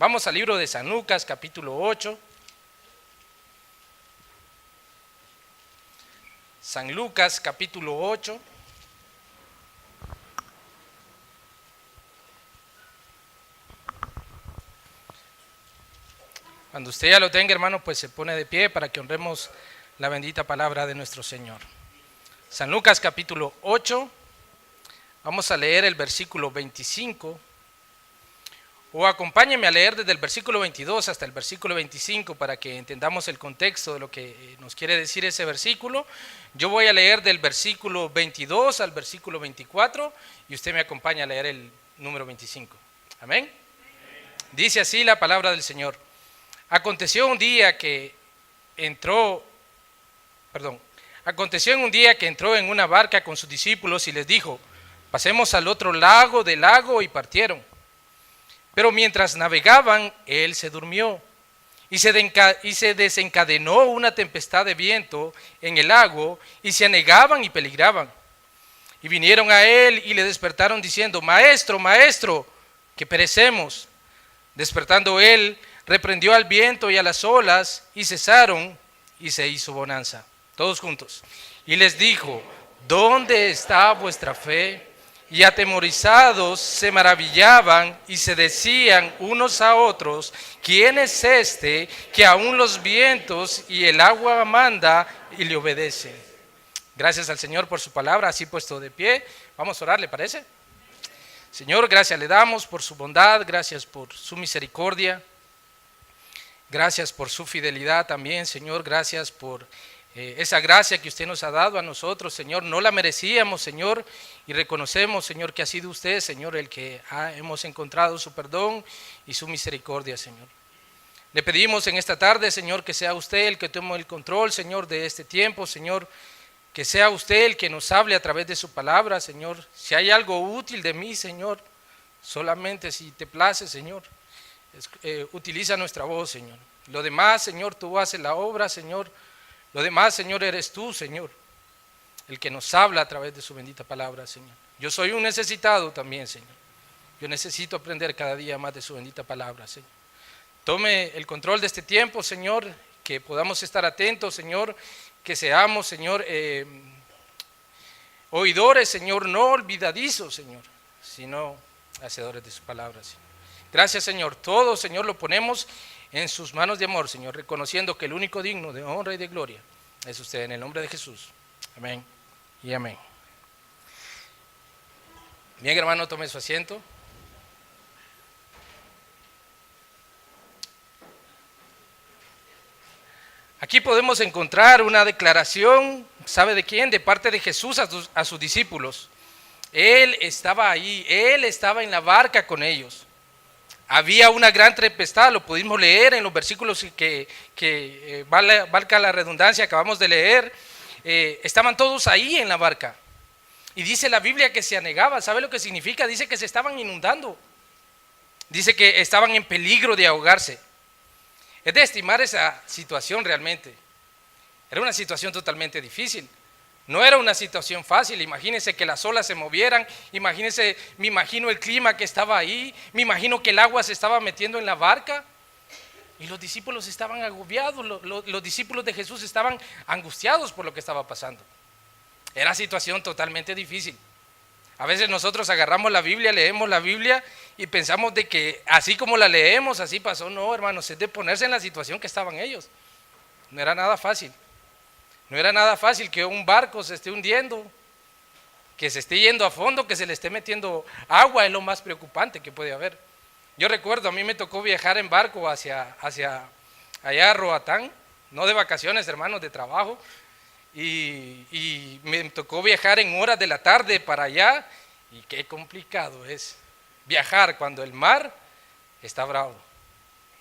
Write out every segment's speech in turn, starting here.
Vamos al libro de San Lucas, capítulo 8. San Lucas, capítulo 8. Cuando usted ya lo tenga, hermano, pues se pone de pie para que honremos la bendita palabra de nuestro Señor. San Lucas, capítulo 8. Vamos a leer el versículo 25. O acompáñenme a leer desde el versículo 22 hasta el versículo 25 para que entendamos el contexto de lo que nos quiere decir ese versículo. Yo voy a leer del versículo 22 al versículo 24 y usted me acompaña a leer el número 25. Amén. Dice así la palabra del Señor. Aconteció en un día que entró en una barca con sus discípulos y les dijo: pasemos al otro lado del lago, y partieron. Pero mientras navegaban, él se durmió, y se desencadenó una tempestad de viento en el lago, y se anegaban y peligraban. Y vinieron a él y le despertaron diciendo: Maestro, Maestro, que perecemos. Despertando él, reprendió al viento y a las olas, y cesaron, y se hizo bonanza. Todos juntos. Y les dijo: ¿dónde está vuestra fe? Y atemorizados se maravillaban y se decían unos a otros: ¿quién es este que aún los vientos y el agua manda y le obedecen? Gracias al Señor por su palabra, así puesto de pie. Vamos a orar, ¿le parece? Señor, gracias le damos por su bondad, gracias por su misericordia, gracias por su fidelidad también, Señor, gracias por esa gracia que usted nos ha dado a nosotros, Señor. No la merecíamos, Señor, y reconocemos, Señor, que ha sido usted, Señor, el que hemos encontrado su perdón y su misericordia, Señor. Le pedimos en esta tarde, Señor, que sea usted el que tome el control, Señor, de este tiempo, Señor, que sea usted el que nos hable a través de su palabra, Señor. Si hay algo útil de mí, Señor, solamente si te place, Señor, utiliza nuestra voz, Señor. Lo demás, Señor, tú haces la obra, Señor. Lo demás, Señor, eres tú, Señor, el que nos habla a través de su bendita palabra, Señor. Yo soy un necesitado también, Señor. Yo necesito aprender cada día más de su bendita palabra, Señor. Tome el control de este tiempo, Señor, que podamos estar atentos, Señor, que seamos, Señor, oidores, Señor, no olvidadizos, Señor, sino hacedores de su palabra, Señor. Gracias, Señor. Todo, Señor, lo ponemos en sus manos de amor, Señor, reconociendo que el único digno de honra y de gloria es usted, en el nombre de Jesús. Amén y amén. Bien, hermano, tome su asiento. Aquí podemos encontrar una declaración, ¿sabe de quién? De parte de Jesús a sus discípulos. Él estaba ahí, él estaba en la barca con ellos. Había una gran tempestad, lo pudimos leer en los versículos que valga la redundancia, acabamos de leer. Estaban todos ahí en la barca. Y dice la Biblia que se anegaba. ¿Sabe lo que significa? Dice que se estaban inundando. Dice que estaban en peligro de ahogarse. Es de estimar esa situación realmente. Era una situación totalmente difícil. No era una situación fácil. Imagínense que las olas se movieran, imagínense, me imagino el clima que estaba ahí, me imagino que el agua se estaba metiendo en la barca y los discípulos estaban agobiados, los discípulos de Jesús estaban angustiados por lo que estaba pasando. Era situación totalmente difícil. A veces nosotros agarramos la Biblia, leemos la Biblia y pensamos de que así como la leemos, así pasó. No, hermanos, es de ponerse en la situación que estaban ellos. No era nada fácil. No era nada fácil que un barco se esté hundiendo, que se esté yendo a fondo, que se le esté metiendo agua, es lo más preocupante que puede haber. Yo recuerdo, a mí me tocó viajar en barco hacia allá a Roatán, no de vacaciones, hermanos, de trabajo, y me tocó viajar en horas de la tarde para allá, y qué complicado es viajar cuando el mar está bravo.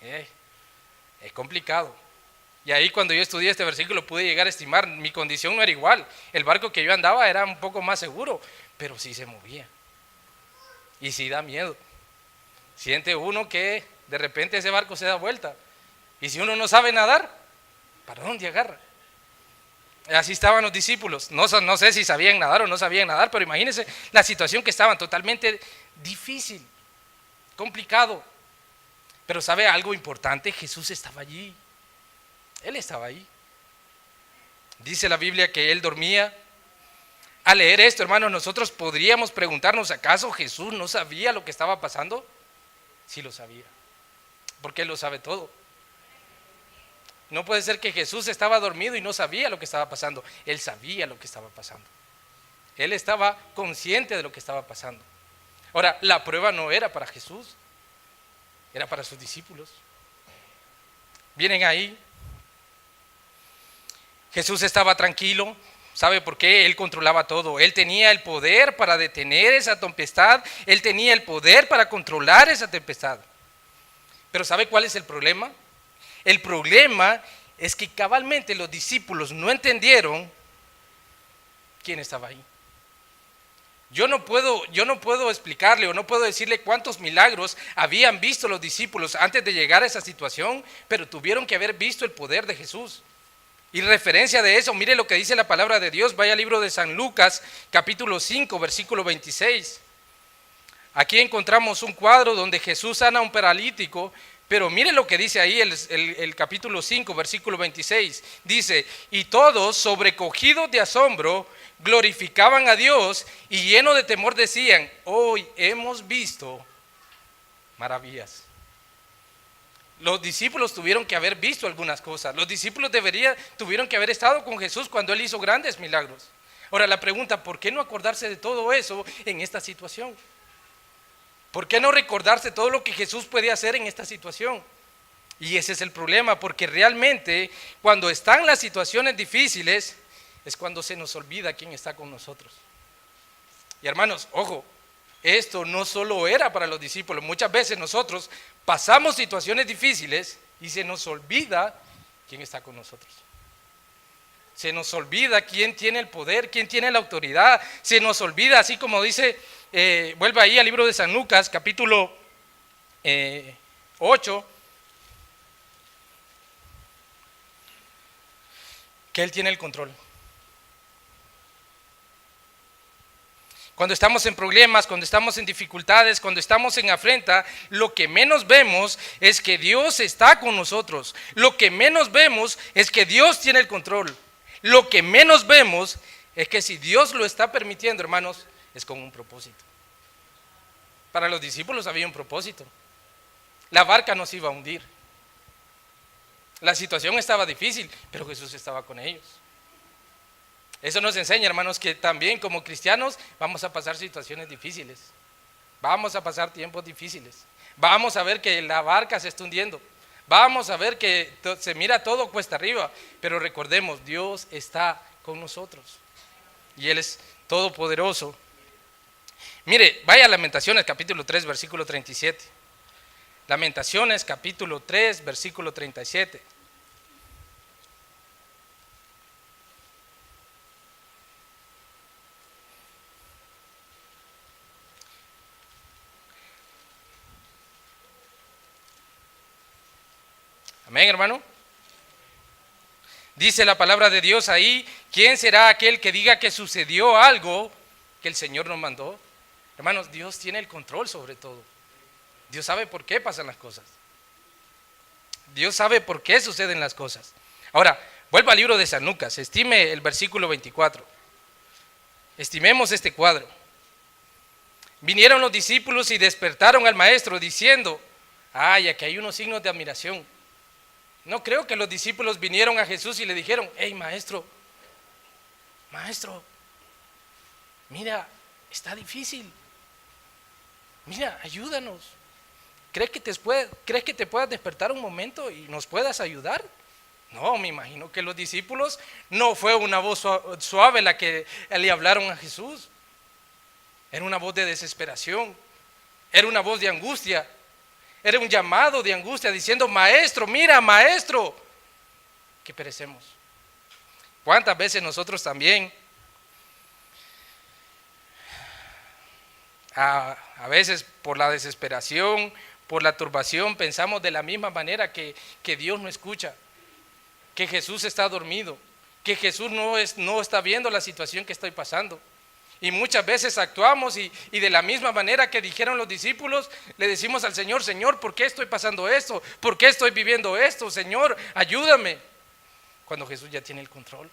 Es complicado. Y ahí cuando yo estudié este versículo pude llegar a estimar, mi condición no era igual. El barco que yo andaba era un poco más seguro, pero sí se movía. Y sí da miedo. Siente uno que de repente ese barco se da vuelta. Y si uno no sabe nadar, ¿para dónde agarra? Así estaban los discípulos. No sé si sabían nadar o no sabían nadar, pero imagínense la situación que estaban, totalmente difícil, complicado. Pero ¿sabe algo importante? Jesús estaba allí. Él estaba ahí. Dice la Biblia que Él dormía. Al leer esto, hermanos, nosotros podríamos preguntarnos, ¿acaso Jesús no sabía lo que estaba pasando? Sí lo sabía, porque Él lo sabe todo. No puede ser que Jesús estaba dormido y no sabía lo que estaba pasando. Él sabía lo que estaba pasando. Él estaba consciente de lo que estaba pasando. Ahora, la prueba no era para Jesús, era para sus discípulos. Vienen ahí. Jesús estaba tranquilo. ¿Sabe por qué? Él controlaba todo. Él tenía el poder para detener esa tempestad. Él tenía el poder para controlar esa tempestad. Pero ¿sabe cuál es el problema? El problema es que cabalmente los discípulos no entendieron quién estaba ahí. Yo no puedo explicarle o no puedo decirle cuántos milagros habían visto los discípulos antes de llegar a esa situación, pero tuvieron que haber visto el poder de Jesús. Y referencia de eso, mire lo que dice la palabra de Dios. Vaya al libro de San Lucas, capítulo 5, versículo 26. Aquí encontramos un cuadro donde Jesús sana a un paralítico, pero mire lo que dice ahí el capítulo 5, versículo 26. Dice, y todos, sobrecogidos de asombro, glorificaban a Dios y llenos de temor decían, hoy hemos visto maravillas. Los discípulos tuvieron que haber visto algunas cosas. Los discípulos tuvieron que haber estado con Jesús cuando Él hizo grandes milagros. Ahora la pregunta, ¿por qué no acordarse de todo eso en esta situación? ¿Por qué no recordarse todo lo que Jesús puede hacer en esta situación? Y ese es el problema, porque realmente cuando están las situaciones difíciles es cuando se nos olvida quién está con nosotros. Y hermanos, ojo, esto no solo era para los discípulos. Muchas veces nosotros pasamos situaciones difíciles y se nos olvida quién está con nosotros. Se nos olvida quién tiene el poder, quién tiene la autoridad. Se nos olvida, así como dice, vuelve ahí al libro de San Lucas, capítulo 8, que Él tiene el control. Cuando estamos en problemas, cuando estamos en dificultades, cuando estamos en afrenta, lo que menos vemos es que Dios está con nosotros. Lo que menos vemos es que Dios tiene el control. Lo que menos vemos es que si Dios lo está permitiendo, hermanos, es con un propósito. Para los discípulos había un propósito. La barca no se iba a hundir. La situación estaba difícil, pero Jesús estaba con ellos. Eso nos enseña, hermanos, que también como cristianos vamos a pasar situaciones difíciles. Vamos a pasar tiempos difíciles. Vamos a ver que la barca se está hundiendo. Vamos a ver que se mira todo cuesta arriba. Pero recordemos, Dios está con nosotros. Y Él es todopoderoso. Mire, vaya a Lamentaciones, capítulo 3, versículo 37. Lamentaciones, capítulo 3, versículo 37. Amén, hermano. Dice la palabra de Dios ahí, ¿quién será aquel que diga que sucedió algo que el Señor nos mandó? Hermanos, Dios tiene el control sobre todo. Dios sabe por qué pasan las cosas. Dios sabe por qué suceden las cosas. Ahora, vuelva al libro de San Lucas, estime el versículo 24. Estimemos este cuadro. Vinieron los discípulos y despertaron al maestro diciendo, ay, aquí hay unos signos de admiración. No creo que los discípulos vinieron a Jesús y le dijeron, hey maestro, mira, está difícil, mira, ayúdanos. ¿Crees que te puedas despertar un momento y nos puedas ayudar? No, me imagino que los discípulos no fue una voz suave la que le hablaron a Jesús. Era una voz de desesperación, era una voz de angustia. Era un llamado de angustia diciendo, maestro, mira, maestro, que perecemos. ¿Cuántas veces nosotros también, a veces por la desesperación, por la turbación, pensamos de la misma manera que Dios no escucha, que Jesús está dormido, que Jesús no está viendo la situación que estoy pasando? Y muchas veces actuamos y de la misma manera que dijeron los discípulos, le decimos al Señor, Señor, ¿por qué estoy pasando esto? ¿Por qué estoy viviendo esto? Señor, ayúdame. Cuando Jesús ya tiene el control.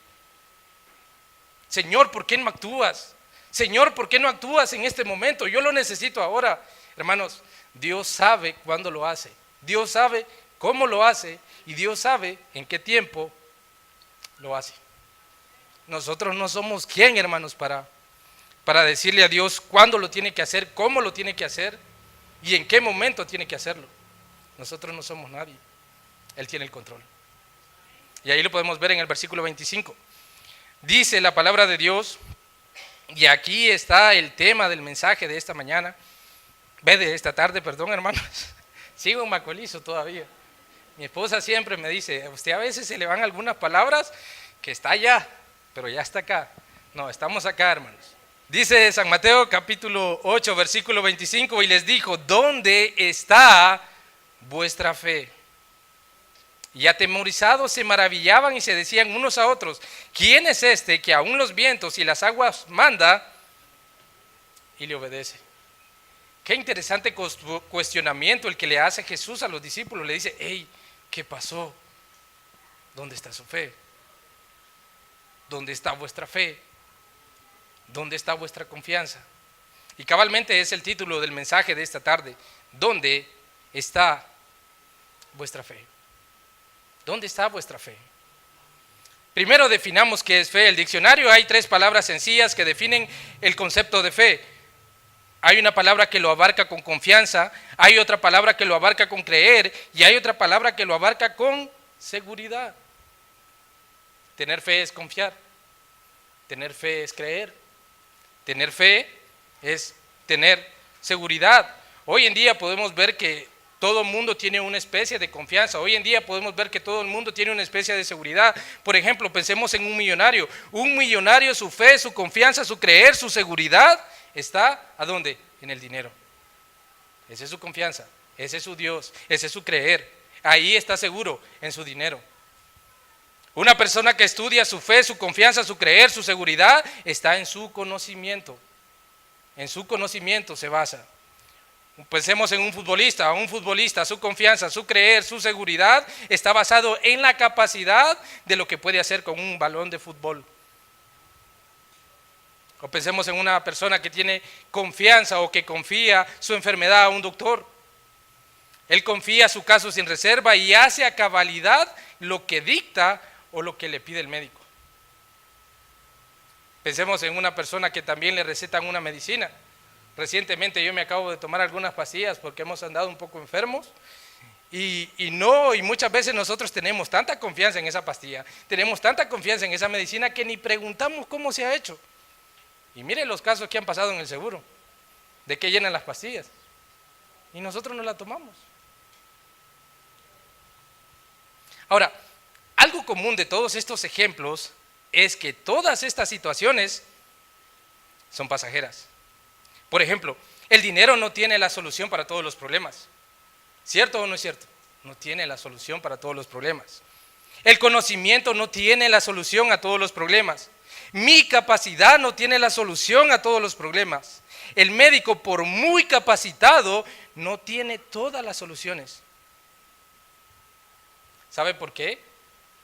Señor, ¿por qué no actúas? Señor, ¿por qué no actúas en este momento? Yo lo necesito ahora. Hermanos, Dios sabe cuándo lo hace. Dios sabe cómo lo hace y Dios sabe en qué tiempo lo hace. Nosotros no somos quién, hermanos, para decirle a Dios cuándo lo tiene que hacer, cómo lo tiene que hacer y en qué momento tiene que hacerlo. Nosotros no somos nadie. Él tiene el control. Y ahí lo podemos ver en el versículo 25. Dice la palabra de Dios, y aquí está el tema del mensaje de esta mañana, de esta tarde, perdón, hermanos. Sigo en macolizo todavía. Mi esposa siempre me dice, a usted a veces se le van algunas palabras que está allá, pero ya está acá. No, estamos acá, hermanos. Dice San Mateo capítulo 8, versículo 25, y les dijo, ¿dónde está vuestra fe? Y atemorizados se maravillaban y se decían unos a otros, ¿quién es este que aún los vientos y las aguas manda y le obedece? Qué interesante cuestionamiento el que le hace Jesús a los discípulos. Le dice, hey, ¿qué pasó? ¿Dónde está su fe? ¿Dónde está vuestra fe? ¿Dónde está vuestra confianza? Y cabalmente es el título del mensaje de esta tarde. ¿Dónde está vuestra fe? ¿Dónde está vuestra fe? Primero definamos qué es fe. En el diccionario hay 3 palabras sencillas que definen el concepto de fe. Hay una palabra que lo abarca con confianza, hay otra palabra que lo abarca con creer y hay otra palabra que lo abarca con seguridad. Tener fe es confiar, tener fe es creer, tener fe es tener seguridad. Hoy en día podemos ver que todo el mundo tiene una especie de confianza. Hoy en día podemos ver que todo el mundo tiene una especie de seguridad. Por ejemplo, pensemos en un millonario. Un millonario, su fe, su confianza, su creer, su seguridad está ¿a dónde? En el dinero. Esa es su confianza, ese es su Dios, ese es su creer. Ahí está seguro, en su dinero. Una persona que estudia su fe, su confianza, su creer, su seguridad, está en su conocimiento. En su conocimiento se basa. Pensemos en un futbolista, su confianza, su creer, su seguridad está basado en la capacidad de lo que puede hacer con un balón de fútbol. O pensemos en una persona que tiene confianza o que confía su enfermedad a un doctor. Él confía su caso sin reserva y hace a cabalidad lo que dicta o lo que le pide el médico. Pensemos en una persona que también le recetan una medicina. Recientemente yo me acabo de tomar algunas pastillas porque hemos andado un poco enfermos y muchas veces nosotros tenemos tanta confianza en esa pastilla, tenemos tanta confianza en esa medicina que ni preguntamos cómo se ha hecho. Y miren los casos que han pasado en el seguro, de qué llenan las pastillas y nosotros no la tomamos. Ahora, algo común de todos estos ejemplos es que todas estas situaciones son pasajeras. Por ejemplo, el dinero no tiene la solución para todos los problemas. ¿Cierto o no es cierto? No tiene la solución para todos los problemas. El conocimiento no tiene la solución a todos los problemas. Mi capacidad no tiene la solución a todos los problemas. El médico, por muy capacitado, no tiene todas las soluciones. ¿Sabe por qué?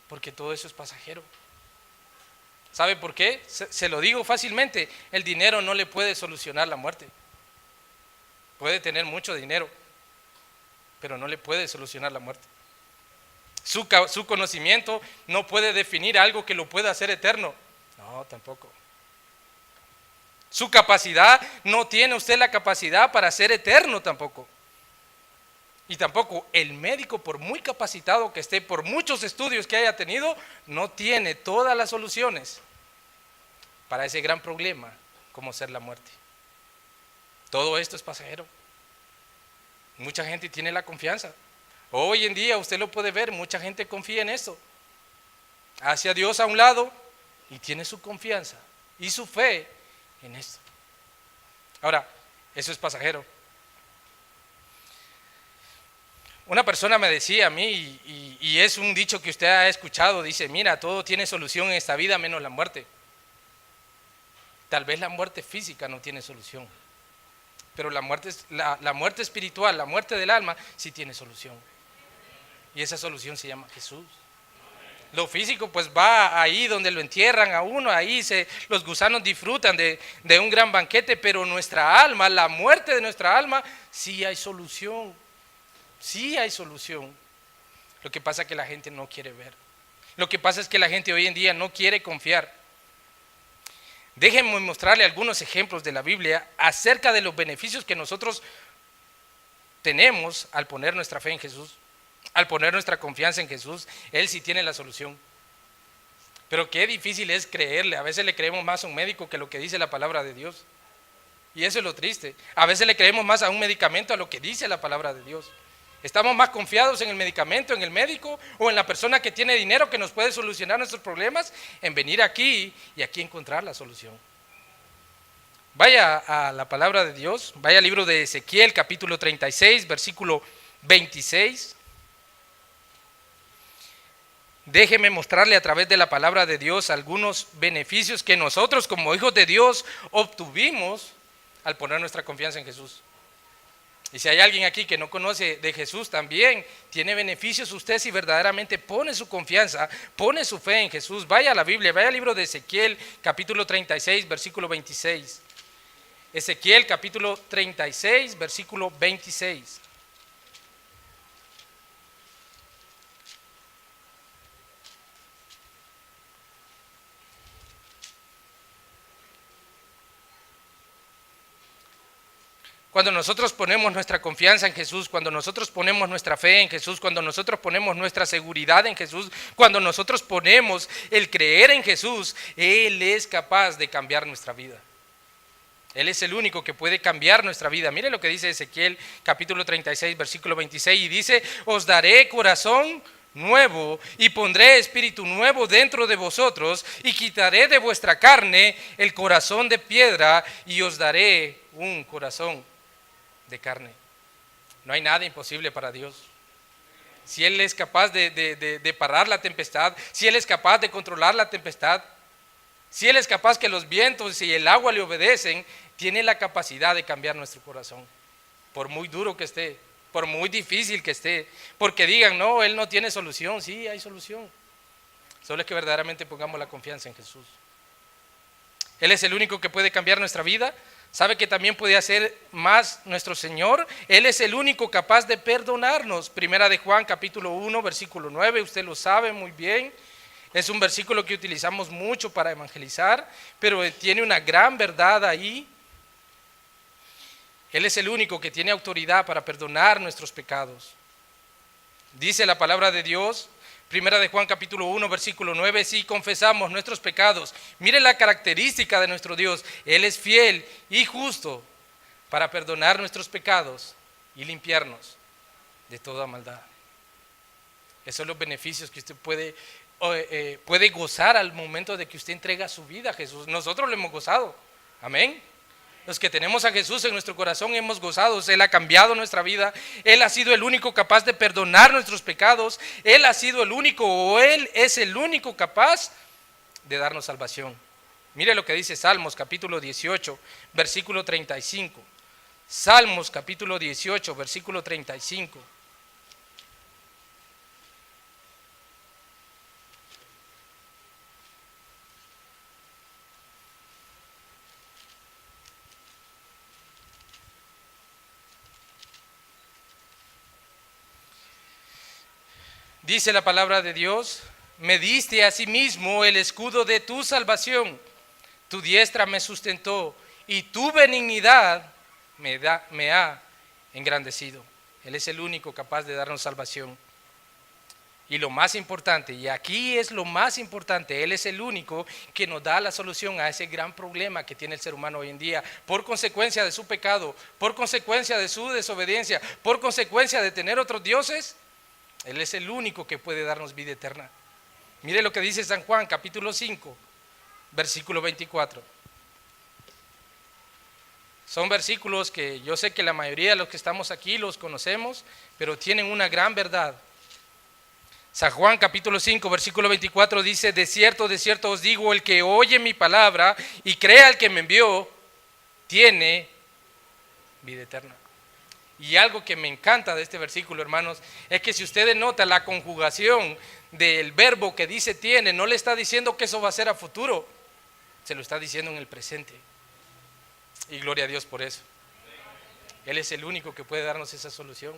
Porque todo eso es pasajero. ¿Sabe por qué? Se lo digo fácilmente, el dinero no le puede solucionar la muerte. Puede tener mucho dinero, pero no le puede solucionar la muerte. Su conocimiento no puede definir algo que lo pueda hacer eterno. No, tampoco. Su capacidad, no tiene usted la capacidad para ser eterno tampoco. Y tampoco el médico, por muy capacitado que esté, por muchos estudios que haya tenido, no tiene todas las soluciones para ese gran problema como ser la muerte. Todo esto es pasajero. Mucha gente tiene la confianza. Hoy en día usted lo puede ver, mucha gente confía en esto. Hace a Dios a un lado y tiene su confianza y su fe en esto. Ahora, eso es pasajero. Una persona me decía a mí, y es un dicho que usted ha escuchado, dice, mira, todo tiene solución en esta vida menos la muerte. Tal vez la muerte física no tiene solución, pero la muerte espiritual, la muerte del alma, sí tiene solución. Y esa solución se llama Jesús. Lo físico pues va ahí donde lo entierran a uno, ahí los gusanos disfrutan de un gran banquete, pero nuestra alma, la muerte de nuestra alma, sí hay solución, sí hay solución. Lo que pasa es que la gente no quiere ver. Lo que pasa es que la gente hoy en día no quiere confiar. Déjenme mostrarle algunos ejemplos de la Biblia acerca de los beneficios que nosotros tenemos al poner nuestra fe en Jesús. Al poner nuestra confianza en Jesús, Él sí tiene la solución. Pero qué difícil es creerle. A veces le creemos más a un médico que lo que dice la palabra de Dios. Y eso es lo triste. A veces le creemos más a un medicamento a lo que dice la palabra de Dios. Estamos más confiados en el medicamento, en el médico o en la persona que tiene dinero que nos puede solucionar nuestros problemas, en venir aquí y aquí encontrar la solución. Vaya a la palabra de Dios, vaya al libro de Ezequiel, capítulo 36, versículo 26. Déjeme mostrarle a través de la palabra de Dios algunos beneficios que nosotros como hijos de Dios obtuvimos al poner nuestra confianza en Jesús. Y si hay alguien aquí que no conoce de Jesús también, tiene beneficios usted si verdaderamente pone su confianza, pone su fe en Jesús. Vaya a la Biblia, vaya al libro de Ezequiel, capítulo 36, versículo 26. Ezequiel, capítulo 36, versículo 26. Cuando nosotros ponemos nuestra confianza en Jesús, cuando nosotros ponemos nuestra fe en Jesús, cuando nosotros ponemos nuestra seguridad en Jesús, cuando nosotros ponemos el creer en Jesús, Él es capaz de cambiar nuestra vida. Él es el único que puede cambiar nuestra vida. Mire lo que dice Ezequiel capítulo 36, versículo 26, y dice: os daré corazón nuevo y pondré espíritu nuevo dentro de vosotros y quitaré de vuestra carne el corazón de piedra y os daré un corazón de carne. No hay nada imposible para Dios. Si Él es capaz de parar la tempestad, si Él es capaz de controlar la tempestad, si Él es capaz que los vientos y el agua le obedecen, tiene la capacidad de cambiar nuestro corazón. Por muy duro que esté, por muy difícil que esté, porque digan, no, Él no tiene solución. Sí, hay solución. Solo es que verdaderamente pongamos la confianza en Jesús. Él es el único que puede cambiar nuestra vida. ¿Sabe que también puede hacer más nuestro Señor? Él es el único capaz de perdonarnos. Primera de Juan, capítulo 1, versículo 9, usted lo sabe muy bien. Es un versículo que utilizamos mucho para evangelizar, pero tiene una gran verdad ahí. Él es el único que tiene autoridad para perdonar nuestros pecados. Dice la palabra de Dios, Primera de Juan capítulo 1, versículo 9, si confesamos nuestros pecados, mire la característica de nuestro Dios, Él es fiel y justo para perdonar nuestros pecados y limpiarnos de toda maldad. Esos son los beneficios que usted puede gozar al momento de que usted entrega su vida a Jesús. Nosotros lo hemos gozado, amén. Los que tenemos a Jesús en nuestro corazón hemos gozado. Él ha cambiado nuestra vida. Él ha sido el único capaz de perdonar nuestros pecados. Él ha sido el único, o Él es el único capaz de darnos salvación. Mire lo que dice Salmos capítulo 18, versículo 35. Salmos capítulo 18, versículo 35. Dice la palabra de Dios: me diste a sí mismo el escudo de tu salvación, tu diestra me sustentó y tu benignidad me ha engrandecido. Él es el único capaz de darnos salvación. Y lo más importante, y aquí es lo más importante, Él es el único que nos da la solución a ese gran problema que tiene el ser humano hoy en día, por consecuencia de su pecado, por consecuencia de su desobediencia, por consecuencia de tener otros dioses. Él es el único que puede darnos vida eterna. Mire lo que dice San Juan, capítulo 5, versículo 24. Son versículos que yo sé que la mayoría de los que estamos aquí los conocemos, pero tienen una gran verdad. San Juan capítulo 5 versículo 24 dice: de cierto os digo, el que oye mi palabra y crea al que me envió, tiene vida eterna. Y algo que me encanta de este versículo, hermanos, es que si ustedes notan la conjugación del verbo que dice tiene, no le está diciendo que eso va a ser a futuro, se lo está diciendo en el presente. Y gloria a Dios por eso. Él es el único que puede darnos esa solución.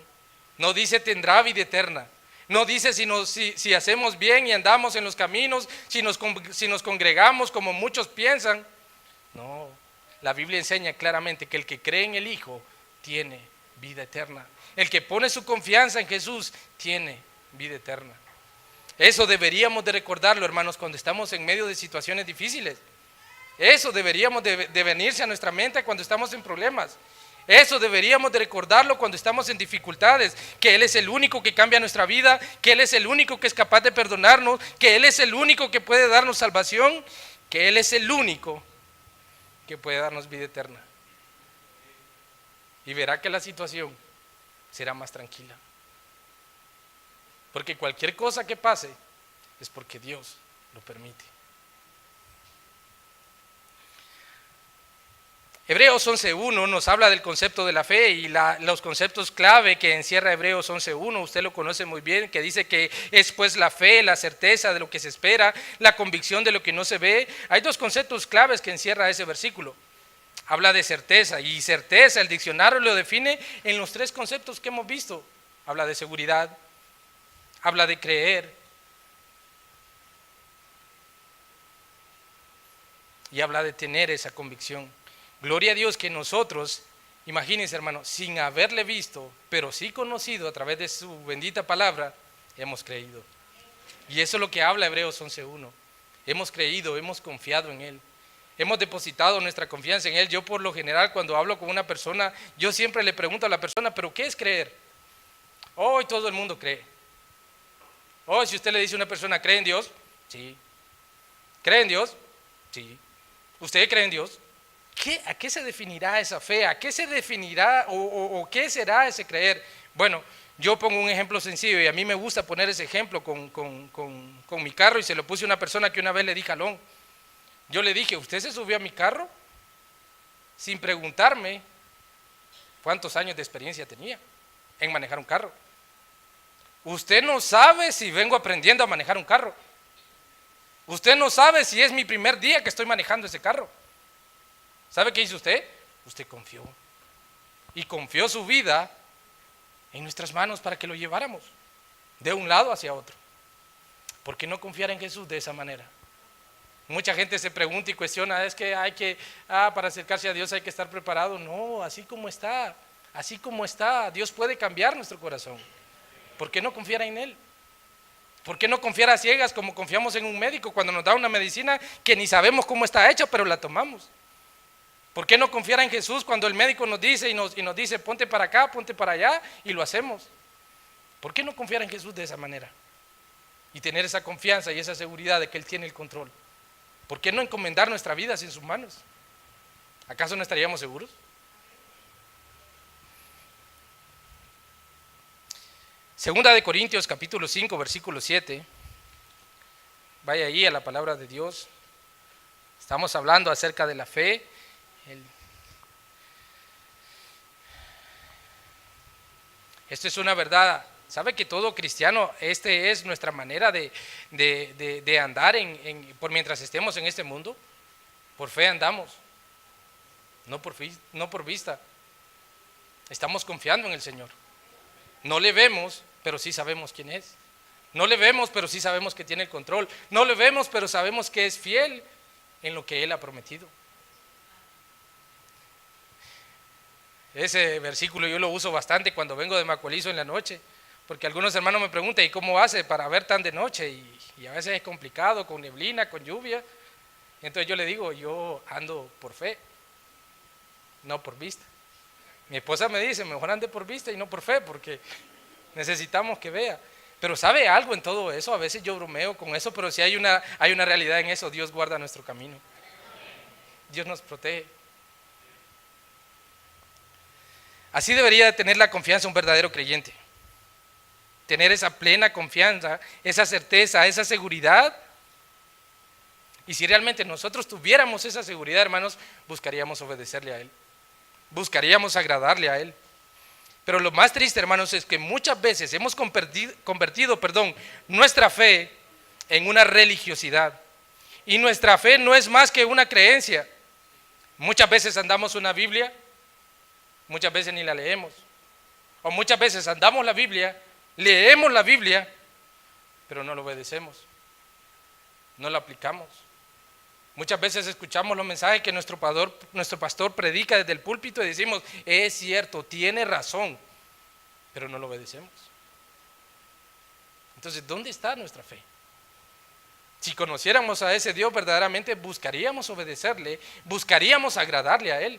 No dice tendrá vida eterna. No dice si hacemos bien y andamos en los caminos, si nos congregamos como muchos piensan. No, la Biblia enseña claramente que el que cree en el Hijo tiene vida eterna. El que pone su confianza en Jesús tiene vida eterna. Eso deberíamos de recordarlo, hermanos, cuando estamos en medio de situaciones difíciles. Eso deberíamos de venirse a nuestra mente cuando estamos en problemas. Eso deberíamos de recordarlo cuando estamos en dificultades, que Él es el único que cambia nuestra vida, que Él es el único que es capaz de perdonarnos, que Él es el único que puede darnos salvación, que Él es el único que puede darnos vida eterna. Y verá que la situación será más tranquila. Porque cualquier cosa que pase es porque Dios lo permite. Hebreos 11.1 nos habla del concepto de la fe y los conceptos clave que encierra Hebreos 11.1, usted lo conoce muy bien, que dice que es pues la fe, la certeza de lo que se espera, la convicción de lo que no se ve. Hay dos conceptos claves que encierra ese versículo. Habla de certeza, y certeza el diccionario lo define en los tres conceptos que hemos visto. Habla de seguridad, habla de creer y habla de tener esa convicción. Gloria a Dios que nosotros, imagínense, hermano, sin haberle visto, pero sí conocido a través de su bendita palabra, hemos creído. Y eso es lo que habla Hebreos 11.1. Hemos creído, hemos confiado en Él. Hemos depositado nuestra confianza en Él. Yo por lo general cuando hablo con una persona, yo siempre le pregunto a la persona, ¿pero qué es creer? Hoy todo el mundo cree. Hoy si usted le dice a una persona, ¿cree en Dios? Sí. ¿Cree en Dios? Sí. ¿Usted cree en Dios? ¿A qué se definirá esa fe? ¿A qué se definirá o qué será ese creer? Bueno, yo pongo un ejemplo sencillo y a mí me gusta poner ese ejemplo con mi carro y se lo puse a una persona que una vez le di jalón. Yo le dije, ¿usted se subió a mi carro? Sin preguntarme cuántos años de experiencia tenía en manejar un carro. Usted no sabe si vengo aprendiendo a manejar un carro. Usted no sabe si es mi primer día que estoy manejando ese carro. ¿Sabe qué hizo usted? Usted confió. Y confió su vida en nuestras manos para que lo lleváramos de un lado hacia otro. ¿Por qué no confiar en Jesús de esa manera? Mucha gente se pregunta y cuestiona, es que para acercarse a Dios hay que estar preparado. No, así como está, Dios puede cambiar nuestro corazón. ¿Por qué no confiar en Él? ¿Por qué no confiar a ciegas como confiamos en un médico cuando nos da una medicina que ni sabemos cómo está hecha, pero la tomamos? ¿Por qué no confiar en Jesús cuando el médico nos dice y nos dice ponte para acá, ponte para allá y lo hacemos? ¿Por qué no confiar en Jesús de esa manera? Y tener esa confianza y esa seguridad de que Él tiene el control. ¿Por qué no encomendar nuestra vida en sus manos? ¿Acaso no estaríamos seguros? Segunda de Corintios capítulo 5 versículo 7. Vaya ahí a la palabra de Dios. Estamos hablando acerca de la fe. Esto es una verdad. ¿Sabe que todo cristiano, este es nuestra manera de andar por mientras estemos en este mundo? Por fe andamos, no por vista. Estamos confiando en el Señor. No le vemos, pero sí sabemos quién es. No le vemos, pero sí sabemos que tiene el control. No le vemos, pero sabemos que es fiel en lo que Él ha prometido. Ese versículo yo lo uso bastante cuando vengo de Macualizo en la noche, porque algunos hermanos me preguntan, ¿y cómo hace para ver tan de noche? Y a veces es complicado, con neblina, con lluvia. Entonces yo le digo, yo ando por fe, no por vista. Mi esposa me dice, mejor ande por vista y no por fe, porque necesitamos que vea. Pero ¿sabe algo en todo eso? A veces yo bromeo con eso, pero si hay una realidad en eso. Dios guarda nuestro camino. Dios nos protege. Así debería tener la confianza un verdadero creyente. tener esa plena confianza, esa certeza, esa seguridad. Y si realmente nosotros tuviéramos esa seguridad, hermanos, buscaríamos obedecerle a Él, buscaríamos agradarle a Él. Pero lo más triste, hermanos, es que muchas veces hemos convertido nuestra fe en una religiosidad. Y nuestra fe no es más que una creencia. Muchas veces andamos una Biblia, muchas veces ni la leemos. O muchas veces andamos la Biblia, leemos la Biblia, pero no lo obedecemos, no lo aplicamos. Muchas veces escuchamos los mensajes que nuestro pastor predica desde el púlpito y decimos, es cierto, tiene razón, pero no lo obedecemos. Entonces, ¿dónde está nuestra fe? Si conociéramos a ese Dios verdaderamente, buscaríamos obedecerle, buscaríamos agradarle a Él.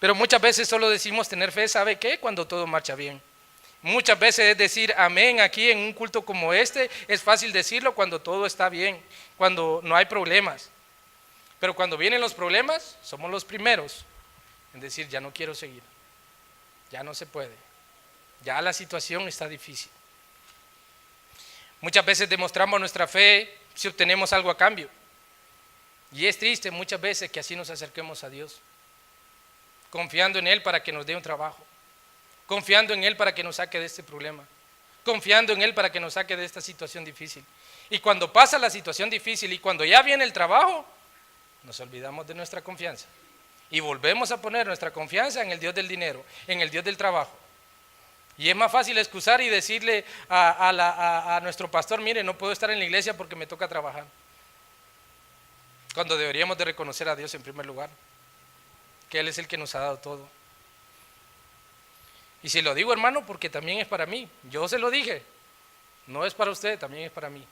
Pero muchas veces solo decimos tener fe, ¿sabe qué? Cuando todo marcha bien. Muchas veces es decir amén aquí en un culto como este, es fácil decirlo cuando todo está bien, cuando no hay problemas. Pero cuando vienen los problemas, somos los primeros en decir ya no quiero seguir, ya no se puede, ya la situación está difícil. Muchas veces demostramos nuestra fe si obtenemos algo a cambio. Y es triste muchas veces que así nos acerquemos a Dios, confiando en Él para que nos dé un trabajo, confiando en Él para que nos saque de este problema, confiando en Él para que nos saque de esta situación difícil. Y cuando pasa la situación difícil y cuando ya viene el trabajo, nos olvidamos de nuestra confianza y volvemos a poner nuestra confianza en el Dios del dinero, en el Dios del trabajo. Y es más fácil excusar y decirle a nuestro pastor, mire, no puedo estar en la iglesia porque me toca trabajar, cuando deberíamos de reconocer a Dios en primer lugar, que Él es el que nos ha dado todo. Y se lo digo, hermano, porque también es para mí. Yo se lo dije, no es para usted, también es para mí.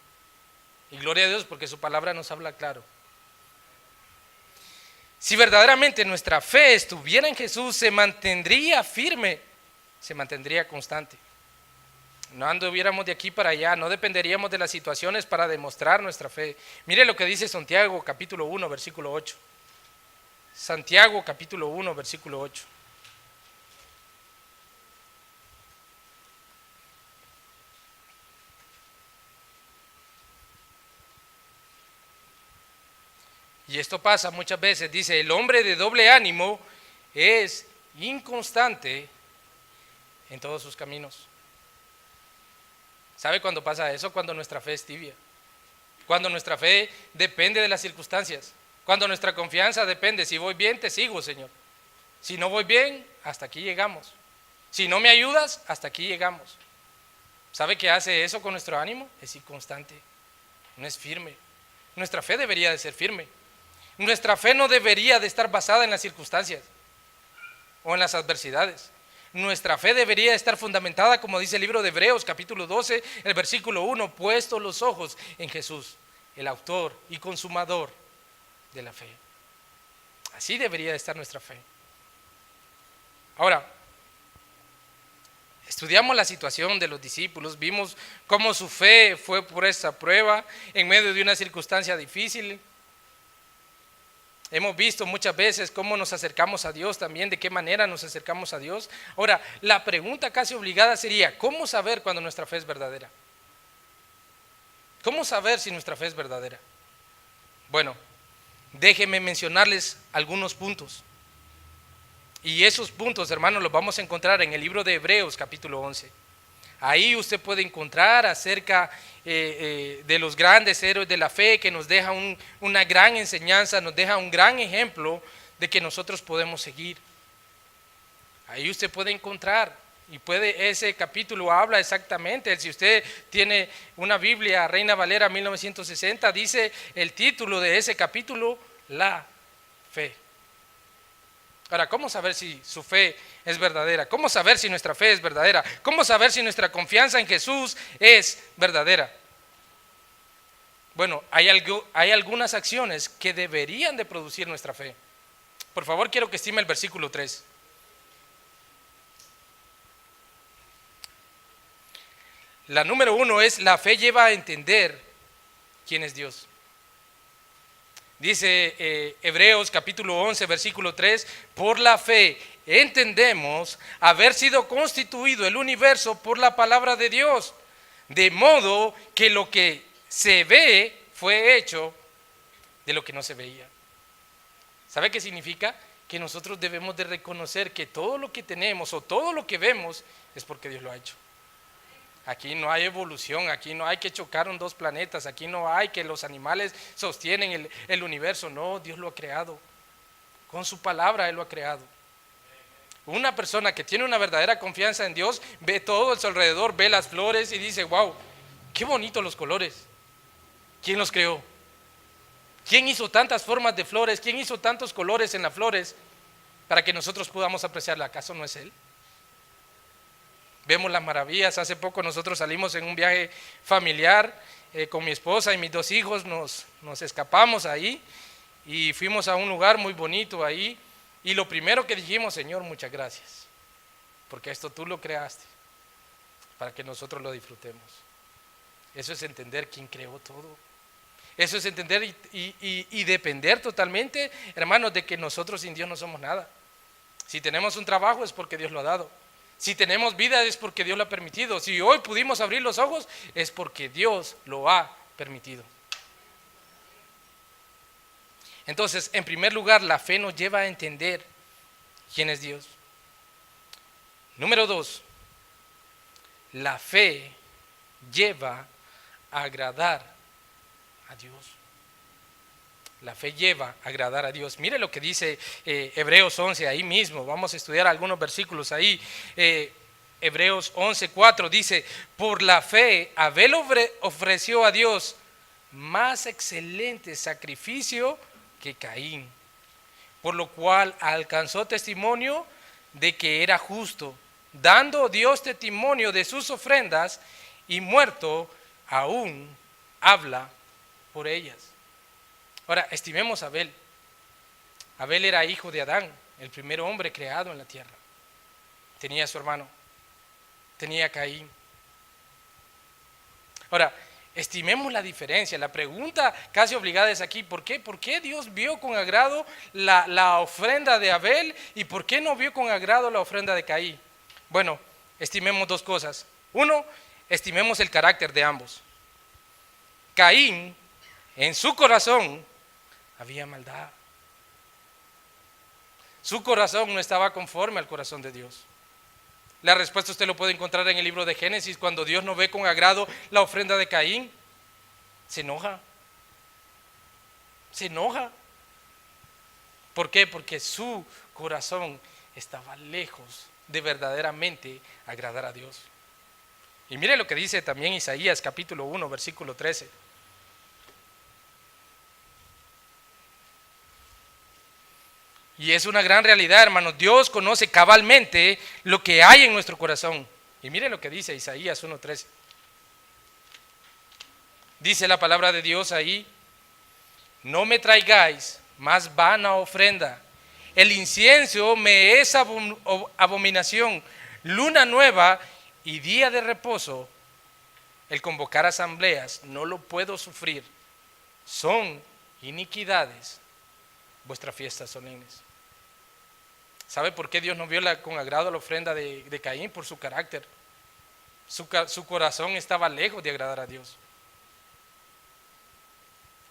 Y gloria a Dios porque su palabra nos habla claro. Si verdaderamente nuestra fe estuviera en Jesús, se mantendría firme, se mantendría constante. No anduviéramos de aquí para allá, no dependeríamos de las situaciones para demostrar nuestra fe. Mire lo que dice Santiago capítulo 1, versículo 8. Santiago capítulo 1, versículo 8. Y esto pasa muchas veces, dice, el hombre de doble ánimo es inconstante en todos sus caminos. ¿Sabe cuándo pasa eso? Cuando nuestra fe es tibia, cuando nuestra fe depende de las circunstancias, cuando nuestra confianza depende, si voy bien te sigo, Señor, si no voy bien, hasta aquí llegamos, si no me ayudas, hasta aquí llegamos. ¿Sabe qué hace eso con nuestro ánimo? Es inconstante, no es firme. Nuestra fe debería de ser firme. Nuestra fe no debería de estar basada en las circunstancias o en las adversidades. Nuestra fe debería estar fundamentada, como dice el libro de Hebreos, capítulo 12, el versículo 1, puesto los ojos en Jesús, el autor y consumador de la fe. Así debería de estar nuestra fe. Ahora, estudiamos la situación de los discípulos, vimos cómo su fe fue por esta prueba en medio de una circunstancia difícil. Hemos visto muchas veces cómo nos acercamos a Dios también, de qué manera nos acercamos a Dios. Ahora, la pregunta casi obligada sería, ¿cómo saber cuando nuestra fe es verdadera? ¿Cómo saber si nuestra fe es verdadera? Bueno, déjenme mencionarles algunos puntos. Y esos puntos, hermanos, los vamos a encontrar en el libro de Hebreos, capítulo 11. Ahí usted puede encontrar acerca de los grandes héroes de la fe que nos deja una gran enseñanza, nos deja un gran ejemplo de que nosotros podemos seguir. Ahí usted puede encontrar y ese capítulo habla exactamente. Si usted tiene una Biblia Reina Valera 1960, dice el título de ese capítulo, la fe. Ahora, ¿cómo saber si su fe es verdadera? ¿Cómo saber si nuestra fe es verdadera? ¿Cómo saber si nuestra confianza en Jesús es verdadera? Bueno, hay algunas acciones que deberían de producir nuestra fe. Por favor, quiero que estime el versículo 3. La número 1 es, la fe lleva a entender quién es Dios. Dice Hebreos capítulo 11, versículo 3, por la fe entendemos haber sido constituido el universo por la palabra de Dios, de modo que lo que se ve fue hecho de lo que no se veía. ¿Sabe qué significa? Que nosotros debemos de reconocer que todo lo que tenemos o todo lo que vemos es porque Dios lo ha hecho. Aquí no hay evolución, aquí no hay que chocaron dos planetas, aquí no hay que los animales sostienen el universo. No, Dios lo ha creado. Con su palabra Él lo ha creado. Una persona que tiene una verdadera confianza en Dios ve todo a su alrededor, ve las flores y dice, wow, qué bonitos los colores. ¿Quién los creó? ¿Quién hizo tantas formas de flores? ¿Quién hizo tantos colores en las flores para que nosotros podamos apreciarla? ¿Acaso no es Él? Vemos las maravillas. Hace poco nosotros salimos en un viaje familiar con mi esposa y mis dos hijos, nos escapamos ahí y fuimos a un lugar muy bonito ahí. Y lo primero que dijimos, Señor, muchas gracias, porque esto tú lo creaste para que nosotros lo disfrutemos. Eso es entender quién creó todo. Eso es entender y depender totalmente, hermanos, de que nosotros sin Dios no somos nada. Si tenemos un trabajo es porque Dios lo ha dado. Si tenemos vida es porque Dios lo ha permitido. Si hoy pudimos abrir los ojos es porque Dios lo ha permitido. Entonces, en primer lugar, la fe nos lleva a entender quién es Dios. Número 2, la fe lleva a agradar a Dios. La fe lleva a agradar a Dios. Mire lo que dice Hebreos 11 ahí mismo. Vamos a estudiar algunos versículos ahí. Hebreos 11:4 dice, por la fe Abel ofreció a Dios más excelente sacrificio que Caín, por lo cual alcanzó testimonio de que era justo, dando Dios testimonio de sus ofrendas, y muerto aún habla por ellas. Ahora, estimemos a Abel. Abel era hijo de Adán, el primer hombre creado en la tierra. Tenía a su hermano, tenía a Caín. Ahora, estimemos la diferencia. La pregunta casi obligada es aquí, ¿por qué? ¿Por qué Dios vio con agrado la ofrenda de Abel y por qué no vio con agrado la ofrenda de Caín? Bueno, estimemos dos cosas. Uno, estimemos el carácter de ambos. Caín, en su corazón, había maldad. Su corazón no estaba conforme al corazón de Dios. La respuesta usted lo puede encontrar en el libro de Génesis, cuando Dios no ve con agrado la ofrenda de Caín. Se enoja. Se enoja. ¿Por qué? Porque su corazón estaba lejos de verdaderamente agradar a Dios. Y mire lo que dice también Isaías capítulo 1, versículo 13. Y es una gran realidad, hermanos. Dios conoce cabalmente lo que hay en nuestro corazón. Y mire lo que dice Isaías 1:13. Dice la palabra de Dios ahí, no me traigáis más vana ofrenda. El incienso me es abominación. Luna nueva y día de reposo, el convocar asambleas, no lo puedo sufrir. Son iniquidades vuestras fiestas solemnes. ¿Sabe por qué Dios no vio con agrado la ofrenda de Caín? Por su carácter. Su corazón estaba lejos de agradar a Dios.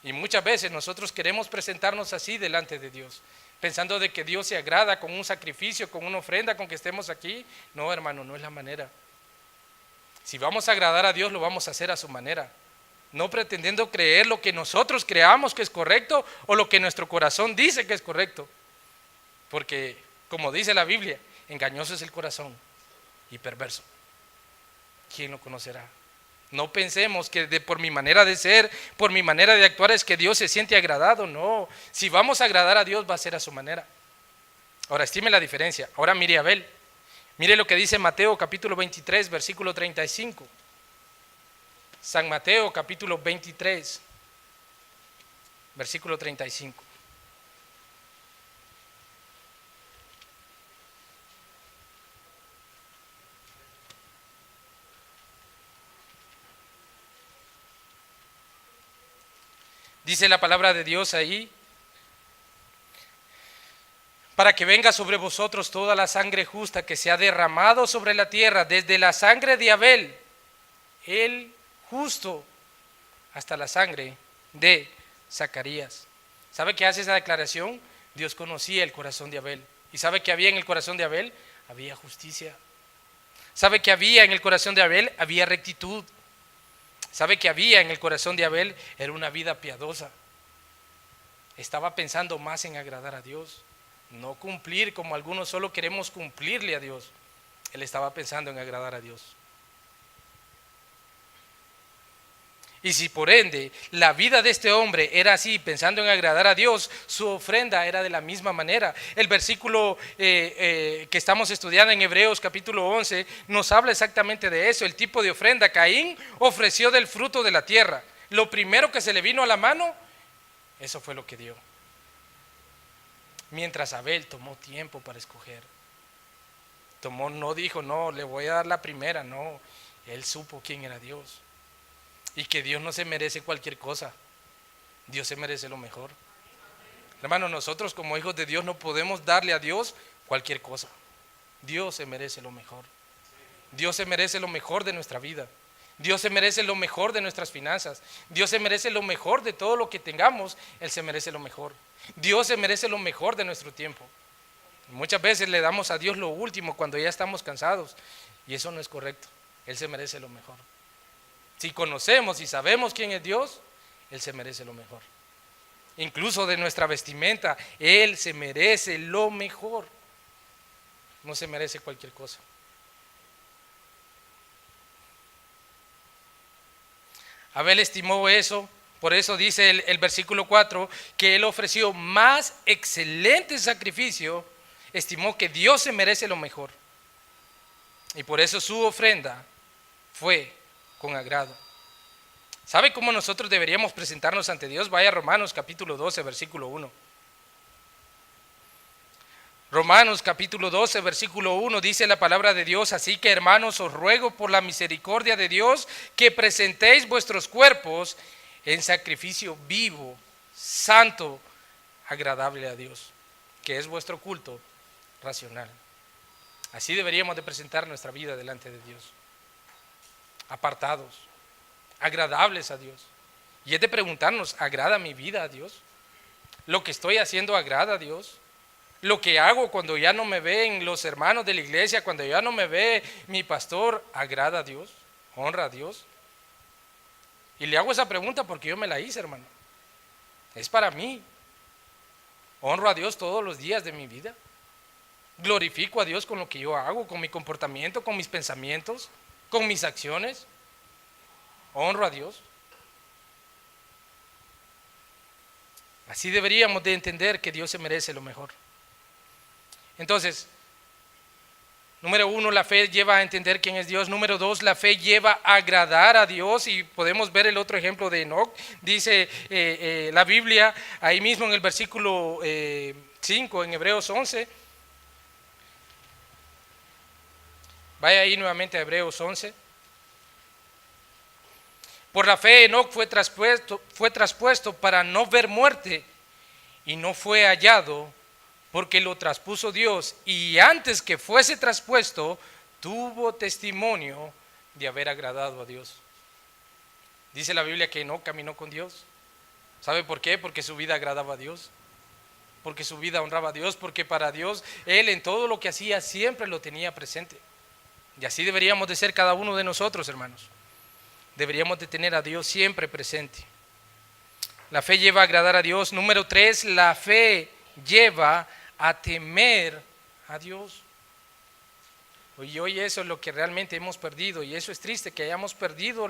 Y muchas veces nosotros queremos presentarnos así delante de Dios, pensando de que Dios se agrada con un sacrificio, con una ofrenda, con que estemos aquí. No, hermano, no es la manera. Si vamos a agradar a Dios, lo vamos a hacer a su manera, no pretendiendo creer lo que nosotros creamos que es correcto o lo que nuestro corazón dice que es correcto. Porque, como dice la Biblia, engañoso es el corazón y perverso. ¿Quién lo conocerá? No pensemos que por mi manera de ser, por mi manera de actuar es que Dios se siente agradado. No, si vamos a agradar a Dios va a ser a su manera. Ahora, estime la diferencia. Ahora mire a Abel. Mire lo que dice Mateo capítulo 23, versículo 35. San Mateo capítulo 23, versículo 35. Dice la palabra de Dios ahí, para que venga sobre vosotros toda la sangre justa que se ha derramado sobre la tierra, desde la sangre de Abel, el justo, hasta la sangre de Zacarías. ¿Sabe qué hace esa declaración? Dios conocía el corazón de Abel. ¿Y sabe qué había en el corazón de Abel? Había justicia. ¿Sabe qué había en el corazón de Abel? Había rectitud. ¿Sabe qué había en el corazón de Abel? Era una vida piadosa. Estaba pensando más en agradar a Dios, no cumplir como algunos solo queremos cumplirle a Dios. Él estaba pensando en agradar a Dios. Y si por ende la vida de este hombre era así, pensando en agradar a Dios, su ofrenda era de la misma manera. El versículo que estamos estudiando en Hebreos capítulo 11 nos habla exactamente de eso, el tipo de ofrenda. Caín ofreció del fruto de la tierra. Lo primero que se le vino a la mano, eso fue lo que dio. Mientras Abel tomó tiempo para escoger. No dijo, no, le voy a dar la primera, no. Él supo quién era Dios. Y que Dios no se merece cualquier cosa. Dios se merece lo mejor. Hermano, nosotros como hijos de Dios no podemos darle a Dios cualquier cosa. Dios se merece lo mejor. Dios se merece lo mejor de nuestra vida. Dios se merece lo mejor de nuestras finanzas. Dios se merece lo mejor de todo lo que tengamos. Él se merece lo mejor. Dios se merece lo mejor de nuestro tiempo. Muchas veces le damos a Dios lo último cuando ya estamos cansados. Y eso no es correcto. Él se merece lo mejor. Si conocemos y sabemos quién es Dios, Él se merece lo mejor. Incluso de nuestra vestimenta, Él se merece lo mejor. No se merece cualquier cosa. Abel estimó eso, por eso dice el versículo 4, que él ofreció más excelente sacrificio, estimó que Dios se merece lo mejor. Y por eso su ofrenda fue con agrado. ¿Sabe cómo nosotros deberíamos presentarnos ante Dios? Vaya a Romanos capítulo 12, versículo 1. Romanos capítulo 12, versículo 1 dice la palabra de Dios: así que hermanos, os ruego por la misericordia de Dios que presentéis vuestros cuerpos en sacrificio vivo, santo, agradable a Dios, que es vuestro culto racional. Así deberíamos de presentar nuestra vida delante de Dios, apartados, agradables a Dios. Y es de preguntarnos, ¿agrada mi vida a Dios? ¿Lo que estoy haciendo agrada a Dios? Lo que hago cuando ya no me ven los hermanos de la iglesia, cuando ya no me ve mi pastor, ¿agrada a Dios? ¿Honra a Dios? Y le hago esa pregunta porque yo me la hice, hermano. Es para mí. ¿Honro a Dios todos los días de mi vida? ¿Glorifico a Dios con lo que yo hago, con mi comportamiento, con mis pensamientos, con mis acciones? ¿Honro a Dios? Así deberíamos de entender que Dios se merece lo mejor. Entonces, número 1, la fe lleva a entender quién es Dios. Número 2, la fe lleva a agradar a Dios. Y podemos ver el otro ejemplo de Enoc. Dice la Biblia, ahí mismo en el versículo 5, en Hebreos 11. Vaya ahí nuevamente a Hebreos 11. Por la fe Enoc fue traspuesto para no ver muerte, y no fue hallado, porque lo traspuso Dios, y antes que fuese traspuesto, tuvo testimonio de haber agradado a Dios. Dice la Biblia que Enoc caminó con Dios. ¿Sabe por qué? Porque su vida agradaba a Dios, porque su vida honraba a Dios, porque para Dios, Él en todo lo que hacía siempre lo tenía presente. Y así deberíamos de ser cada uno de nosotros, hermanos. Deberíamos de tener a Dios siempre presente. La fe lleva a agradar a Dios. Número 3, la fe lleva a temer a Dios. Y hoy eso es lo que realmente hemos perdido, y eso es triste, que hayamos perdido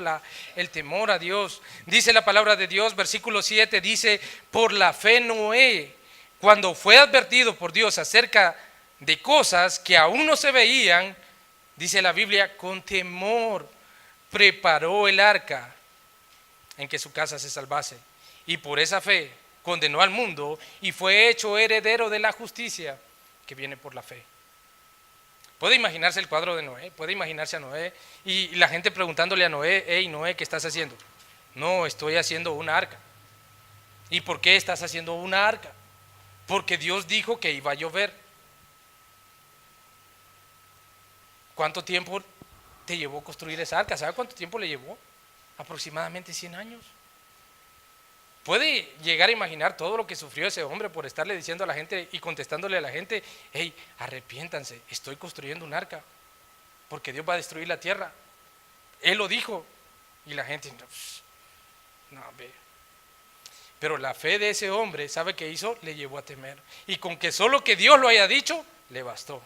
el temor a Dios. Dice la palabra de Dios, versículo 7, dice: por la fe Noé, cuando fue advertido por Dios acerca de cosas que aún no se veían, dice la Biblia, con temor preparó el arca en que su casa se salvase, y por esa fe condenó al mundo y fue hecho heredero de la justicia que viene por la fe. Puede imaginarse el cuadro de Noé, puede imaginarse a Noé y la gente preguntándole a Noé: hey Noé, ¿qué estás haciendo? No, estoy haciendo una arca. ¿Y por qué estás haciendo una arca? porque Dios dijo que iba a llover. ¿Cuánto tiempo te llevó construir esa arca? ¿Sabe cuánto tiempo le llevó? Aproximadamente 100 años. ¿Puede llegar a imaginar todo lo que sufrió ese hombre por estarle diciendo a la gente y contestándole a la gente: hey, arrepiéntanse, estoy construyendo un arca, porque Dios va a destruir la tierra? Él lo dijo, y la gente, no, ve. Pero la fe de ese hombre, ¿sabe qué hizo? Le llevó a temer. Y con que solo que Dios lo haya dicho, le bastó.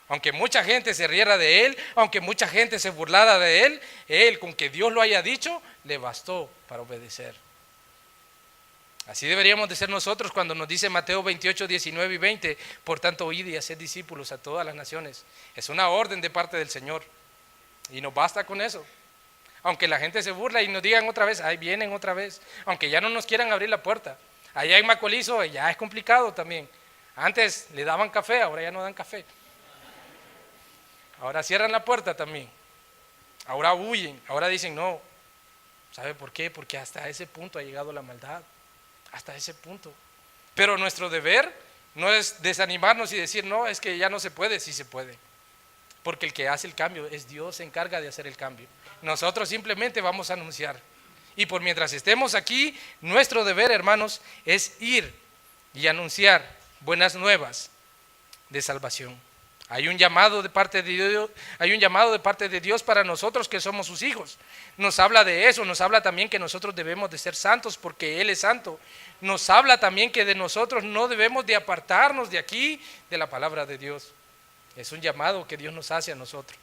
Aunque mucha gente se riera de él, aunque mucha gente se burlara de él con que Dios lo haya dicho, le bastó para obedecer. Así deberíamos de ser nosotros cuando nos dice Mateo 28, 19 y 20, por tanto, id y haced discípulos a todas las naciones. Es una orden de parte del Señor y nos basta con eso. Aunque la gente se burla y nos digan otra vez, ahí vienen otra vez, aunque ya no nos quieran abrir la puerta. Allá en Macolizo ya es complicado también. Antes le daban café, ahora ya no dan café. Ahora cierran la puerta también. Ahora huyen, ahora dicen no. ¿Sabe por qué? Porque hasta ese punto ha llegado la maldad. Hasta ese punto. Pero nuestro deber no es desanimarnos y decir, no, es que ya no se puede. Sí se puede. Porque el que hace el cambio es Dios, se encarga de hacer el cambio. Nosotros simplemente vamos a anunciar. Y por mientras estemos aquí, nuestro deber, hermanos, es ir y anunciar buenas nuevas de salvación. Hay un llamado de parte de Dios, para nosotros que somos sus hijos. Nos habla de eso, nos habla también que nosotros debemos de ser santos porque Él es santo. Nos habla también que de nosotros no debemos de apartarnos de aquí, de la palabra de Dios. Es un llamado que Dios nos hace a nosotros.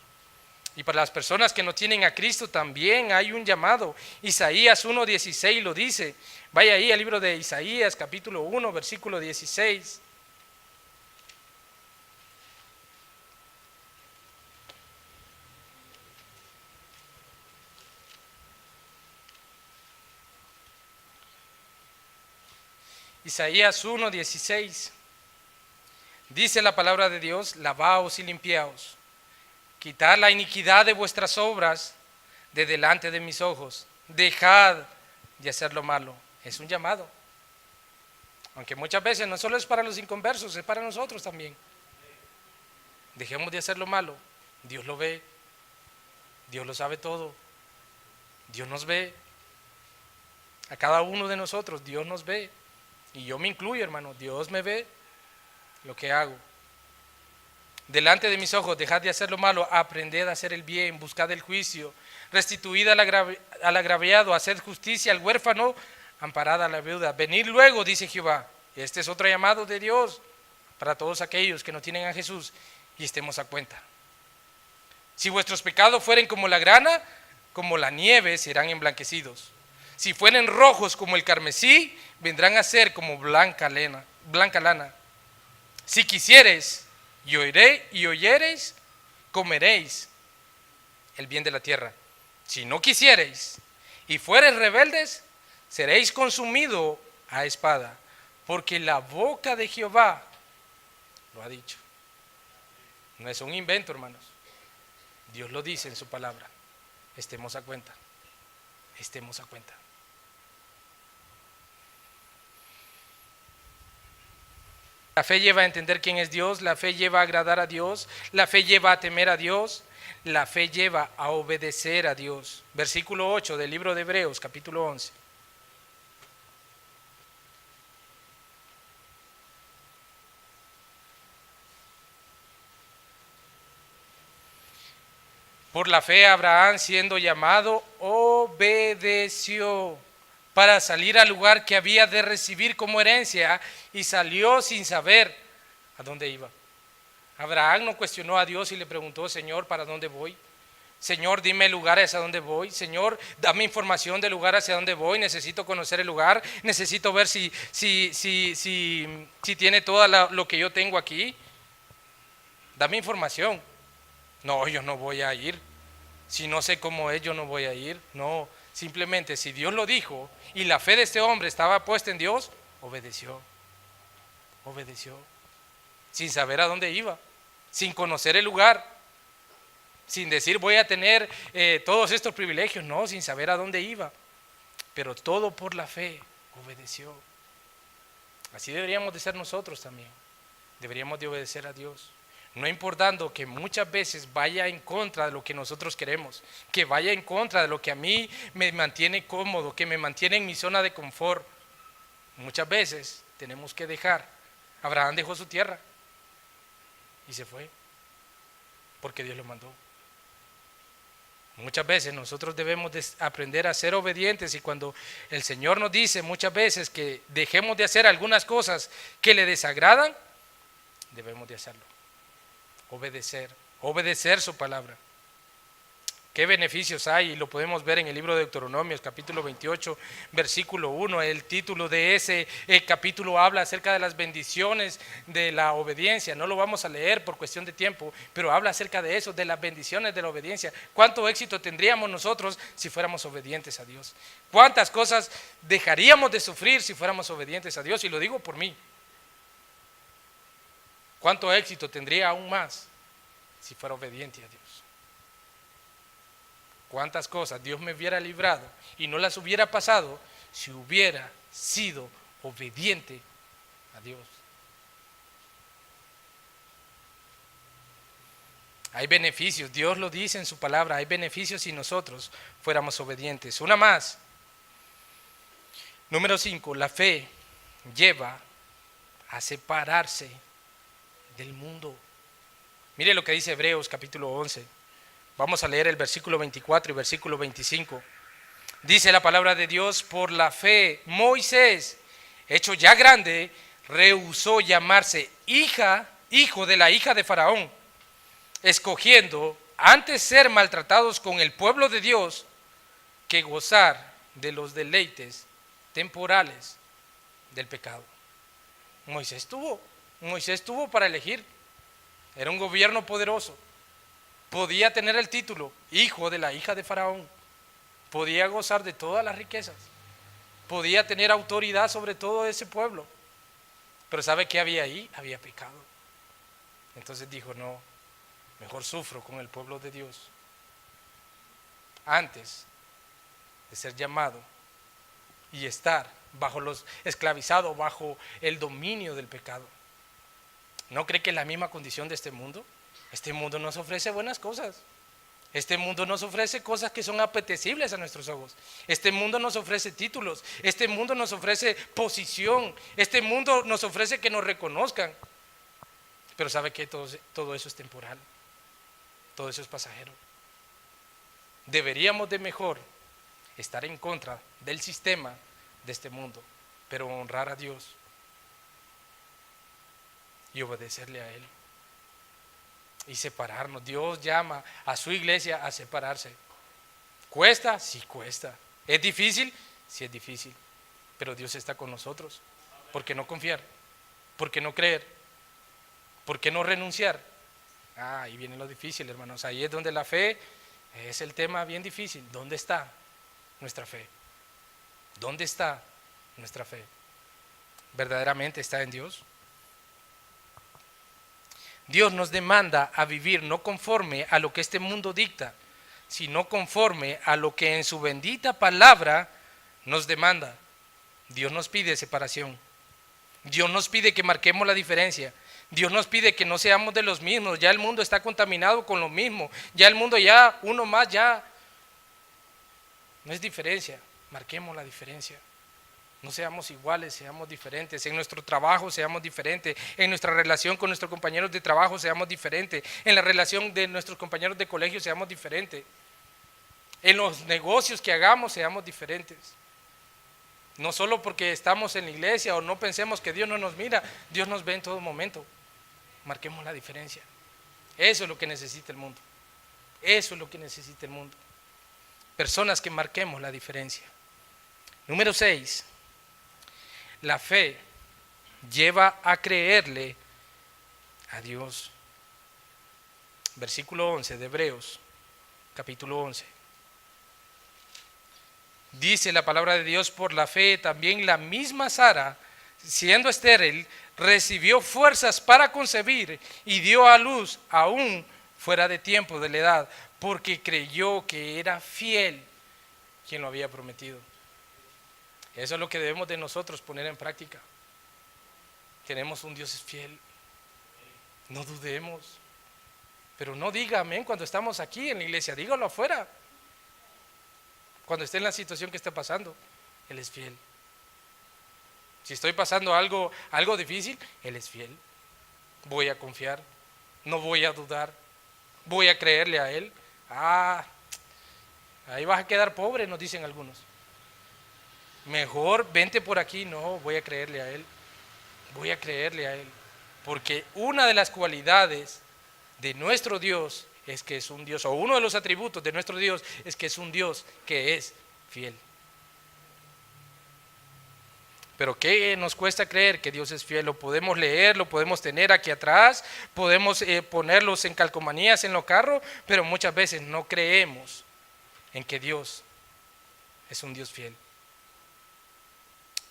Y para las personas que no tienen a Cristo también hay un llamado. Isaías 1:16 lo dice. Vaya ahí al libro de Isaías, capítulo 1, versículo 16. Isaías 1:16. Dice la palabra de Dios: lavaos y limpiaos, quitad la iniquidad de vuestras obras de delante de mis ojos, dejad de hacer lo malo. Es un llamado. Aunque muchas veces no solo es para los inconversos, es para nosotros también. Dejemos de hacer lo malo. Dios lo ve, Dios lo sabe todo, Dios nos ve. A cada uno de nosotros Dios nos ve. Y yo me incluyo, hermano, Dios me ve lo que hago. Delante de mis ojos, dejad de hacer lo malo, aprended a hacer el bien, buscad el juicio, restituid al agraviado, haced justicia al huérfano, amparad a la viuda. Venid luego, dice Jehová. Este es otro llamado de Dios para todos aquellos que no tienen a Jesús y estemos a cuenta. Si vuestros pecados fueren como la grana, como la nieve serán emblanquecidos. Si fueren rojos como el carmesí, vendrán a ser como blanca lana. Si quisiereis y oyereis, comeréis el bien de la tierra. Si no quisiereis y fuereis rebeldes, seréis consumidos a espada, porque la boca de Jehová lo ha dicho. No es un invento, hermanos. Dios lo dice en su palabra. Estemos a cuenta. Estemos a cuenta. La fe lleva a entender quién es Dios, la fe lleva a agradar a Dios, la fe lleva a temer a Dios, la fe lleva a obedecer a Dios. Versículo 8 del libro de Hebreos, capítulo 11. Por la fe Abraham, siendo llamado, obedeció para salir al lugar que había de recibir como herencia, y salió sin saber a dónde iba. Abraham no cuestionó a Dios y le preguntó: Señor, ¿para dónde voy? Señor, dime lugares a dónde voy. Señor, dame información del lugar hacia dónde voy. Necesito conocer el lugar. Necesito ver si tiene todo lo que yo tengo aquí. Dame información. No, yo no voy a ir. Si no sé cómo es, yo no voy a ir. No, simplemente si Dios lo dijo y la fe de este hombre estaba puesta en Dios, obedeció. Obedeció. Sin saber a dónde iba, sin conocer el lugar, sin decir voy a tener todos estos privilegios. No, sin saber a dónde iba. Pero todo por la fe, obedeció. Así deberíamos de ser nosotros también. Deberíamos de obedecer a Dios. No importando que muchas veces vaya en contra de lo que nosotros queremos, que vaya en contra de lo que a mí me mantiene cómodo, que me mantiene en mi zona de confort. Muchas veces tenemos que dejar. Abraham dejó su tierra y se fue porque Dios lo mandó. Muchas veces nosotros debemos de aprender a ser obedientes, y cuando el Señor nos dice muchas veces que dejemos de hacer algunas cosas que le desagradan, debemos de hacerlo. Obedecer su palabra. ¿Qué beneficios hay? Y lo podemos ver en el libro de Deuteronomios, capítulo 28, versículo 1. El título de ese capítulo habla acerca de las bendiciones de la obediencia. No lo vamos a leer por cuestión de tiempo, pero habla acerca de eso, de las bendiciones de la obediencia. ¿Cuánto éxito tendríamos nosotros si fuéramos obedientes a Dios? ¿Cuántas cosas dejaríamos de sufrir si fuéramos obedientes a Dios? Y lo digo por mí. ¿Cuánto éxito tendría aún más si fuera obediente a Dios? ¿Cuántas cosas Dios me hubiera librado y no las hubiera pasado si hubiera sido obediente a Dios? Hay beneficios, Dios lo dice en su palabra, hay beneficios si nosotros fuéramos obedientes. Una más. Número 5, la fe lleva a separarse del mundo. Mire lo que dice Hebreos capítulo 11. Vamos a leer el versículo 24 y versículo 25. Dice la palabra de Dios: por la fe, Moisés, hecho ya grande, rehusó llamarse hijo de la hija de Faraón, escogiendo antes ser maltratados con el pueblo de Dios que gozar de los deleites temporales del pecado. Moisés tuvo para elegir. Era un gobierno poderoso. Podía tener el título hijo de la hija de Faraón. Podía gozar de todas las riquezas. Podía tener autoridad sobre todo ese pueblo. Pero ¿sabe qué había ahí? Había pecado. Entonces dijo: no, mejor sufro con el pueblo de Dios antes de ser llamado y estar esclavizado bajo el dominio del pecado. ¿No cree que es la misma condición de este mundo? Este mundo nos ofrece buenas cosas. Este mundo nos ofrece cosas que son apetecibles a nuestros ojos. Este mundo nos ofrece títulos. Este mundo nos ofrece posición. Este mundo nos ofrece que nos reconozcan. Pero ¿sabe qué? Todo eso es temporal. Todo eso es pasajero. Deberíamos de mejor estar en contra del sistema de este mundo, pero honrar a Dios y obedecerle a Él. Y separarnos. Dios llama a su iglesia a separarse. ¿Cuesta? Sí cuesta. ¿Es difícil? Sí es difícil. Pero Dios está con nosotros. ¿Por qué no confiar? ¿Por qué no creer? ¿Por qué no renunciar? Ahí viene lo difícil, hermanos. Ahí es donde la fe es el tema bien difícil. ¿Dónde está nuestra fe? ¿Dónde está nuestra fe? ¿Verdaderamente está en Dios? Dios nos demanda a vivir no conforme a lo que este mundo dicta, sino conforme a lo que en su bendita palabra nos demanda. Dios nos pide separación. Dios nos pide que marquemos la diferencia. Dios nos pide que no seamos de los mismos. Ya el mundo está contaminado con lo mismo. Ya el mundo, ya uno más, ya no es diferencia. Marquemos la diferencia. No seamos iguales, seamos diferentes. En nuestro trabajo seamos diferentes. En nuestra relación con nuestros compañeros de trabajo seamos diferentes. En la relación de nuestros compañeros de colegio seamos diferentes. En los negocios que hagamos seamos diferentes. No solo porque estamos en la iglesia o no pensemos que Dios no nos mira. Dios nos ve en todo momento. Marquemos la diferencia. Eso es lo que necesita el mundo. Eso es lo que necesita el mundo. Personas que marquemos la diferencia. Número 6. La fe lleva a creerle a Dios. Versículo 11 de Hebreos, capítulo 11. Dice la palabra de Dios: por la fe también la misma Sara, siendo estéril, recibió fuerzas para concebir y dio a luz aún fuera de tiempo de la edad, porque creyó que era fiel quien lo había prometido. Eso es lo que debemos de nosotros poner en práctica. Tenemos un Dios fiel. No dudemos. Pero no diga amén cuando estamos aquí en la iglesia, dígalo afuera. Cuando esté en la situación que esté pasando, Él es fiel. Si estoy pasando algo difícil, Él es fiel. Voy a confiar, no voy a dudar, voy a creerle a Él. Ahí vas a quedar pobre, nos dicen algunos. Mejor vente por aquí. No, voy a creerle a Él. Voy a creerle a Él. Porque una de las cualidades de nuestro Dios es que es un Dios, o uno de los atributos de nuestro Dios es que es un Dios que es fiel. Pero ¿qué nos cuesta creer que Dios es fiel? Lo podemos leer, lo podemos tener aquí atrás, podemos ponerlos en calcomanías en los carros, pero muchas veces no creemos en que Dios es un Dios fiel.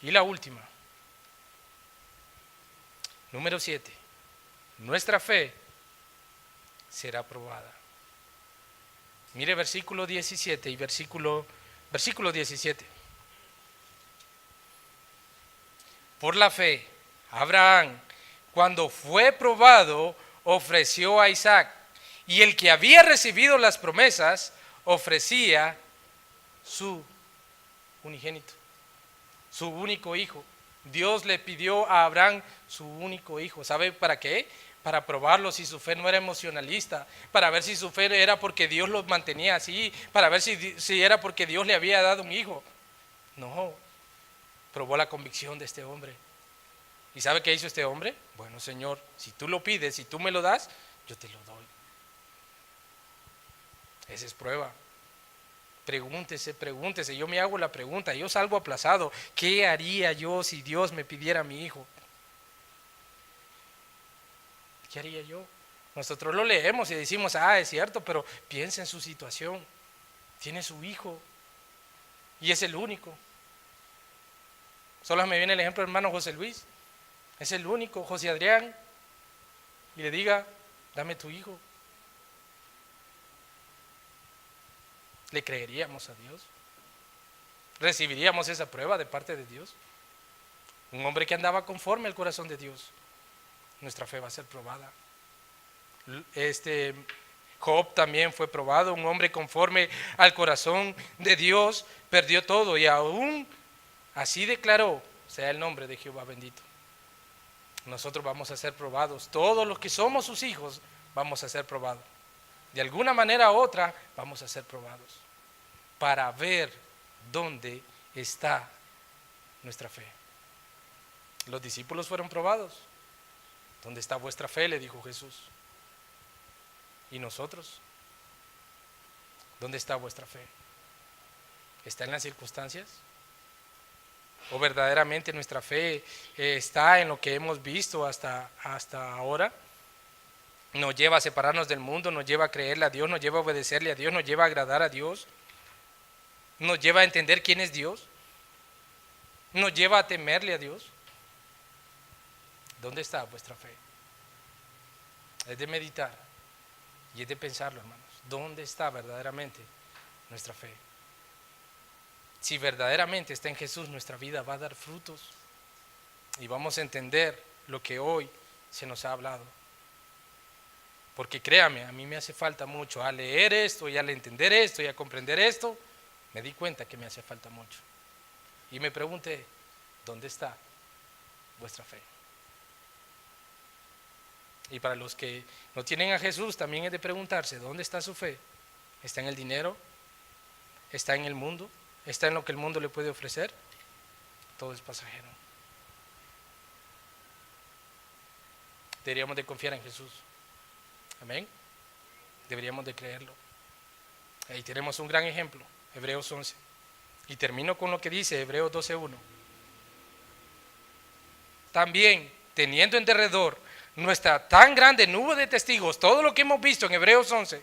Y la última, número 7, nuestra fe será probada. Mire versículo 17 y versículo 17. Por la fe, Abraham, cuando fue probado, ofreció a Isaac, y el que había recibido las promesas ofrecía su unigénito, su único hijo. Dios le pidió a Abraham su único hijo. ¿Sabe para qué? Para probarlo si su fe no era emocionalista, para ver si su fe era porque Dios los mantenía así, para ver si era porque Dios le había dado un hijo. No, probó la convicción de este hombre. ¿Y sabe qué hizo este hombre? Bueno, Señor, si tú lo pides, si tú me lo das, yo te lo doy. Esa es prueba. Pregúntese, yo me hago la pregunta, yo salgo aplazado, ¿qué haría yo si Dios me pidiera a mi hijo? ¿Qué haría yo? Nosotros lo leemos y decimos, es cierto, pero piensa en su situación. Tiene su hijo y es el único. Solo me viene el ejemplo del hermano José Luis, es el único, José Adrián, y le diga, dame tu hijo. ¿Le creeríamos a Dios? ¿Recibiríamos esa prueba de parte de Dios? Un hombre que andaba conforme al corazón de Dios, nuestra fe va a ser probada. Job también fue probado, un hombre conforme al corazón de Dios, perdió todo y aún así declaró, sea el nombre de Jehová bendito. Nosotros vamos a ser probados, todos los que somos sus hijos vamos a ser probados. De alguna manera u otra vamos a ser probados para ver dónde está nuestra fe. Los discípulos fueron probados. ¿Dónde está vuestra fe?, le dijo Jesús. ¿Y nosotros? ¿Dónde está vuestra fe? ¿Está en las circunstancias? ¿O verdaderamente nuestra fe está en lo que hemos visto hasta ahora? Nos lleva a separarnos del mundo, nos lleva a creerle a Dios, nos lleva a obedecerle a Dios, nos lleva a agradar a Dios, nos lleva a entender quién es Dios, nos lleva a temerle a Dios. ¿Dónde está vuestra fe? Es de meditar y es de pensarlo, hermanos. ¿Dónde está verdaderamente nuestra fe? Si verdaderamente está en Jesús, nuestra vida va a dar frutos y vamos a entender lo que hoy se nos ha hablado. Porque créame, a mí me hace falta mucho. Al leer esto y al entender esto y a comprender esto, me di cuenta que me hace falta mucho. Y me pregunté, ¿dónde está vuestra fe? Y para los que no tienen a Jesús, también es de preguntarse, ¿dónde está su fe? ¿Está en el dinero? ¿Está en el mundo? ¿Está en lo que el mundo le puede ofrecer? Todo es pasajero. Deberíamos de confiar en Jesús. Amén. Deberíamos de creerlo. Ahí tenemos un gran ejemplo, Hebreos 11. Y termino con lo que dice Hebreos 12:1. También, teniendo en derredor nuestra tan grande nube de testigos, todo lo que hemos visto en Hebreos 11,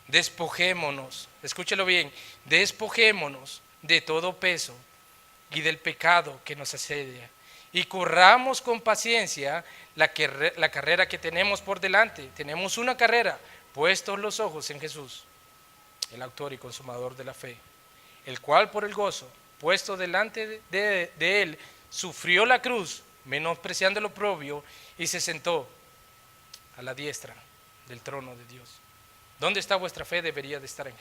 despojémonos, escúchelo bien, despojémonos de todo peso y del pecado que nos asedia y corramos con paciencia la carrera que tenemos por delante. Tenemos una carrera, puestos los ojos en Jesús, el autor y consumador de la fe, el cual por el gozo puesto delante de él sufrió la cruz, menospreciando el oprobio, y se sentó a la diestra del trono de Dios. ¿Dónde está vuestra fe? Debería de estar en Jesús.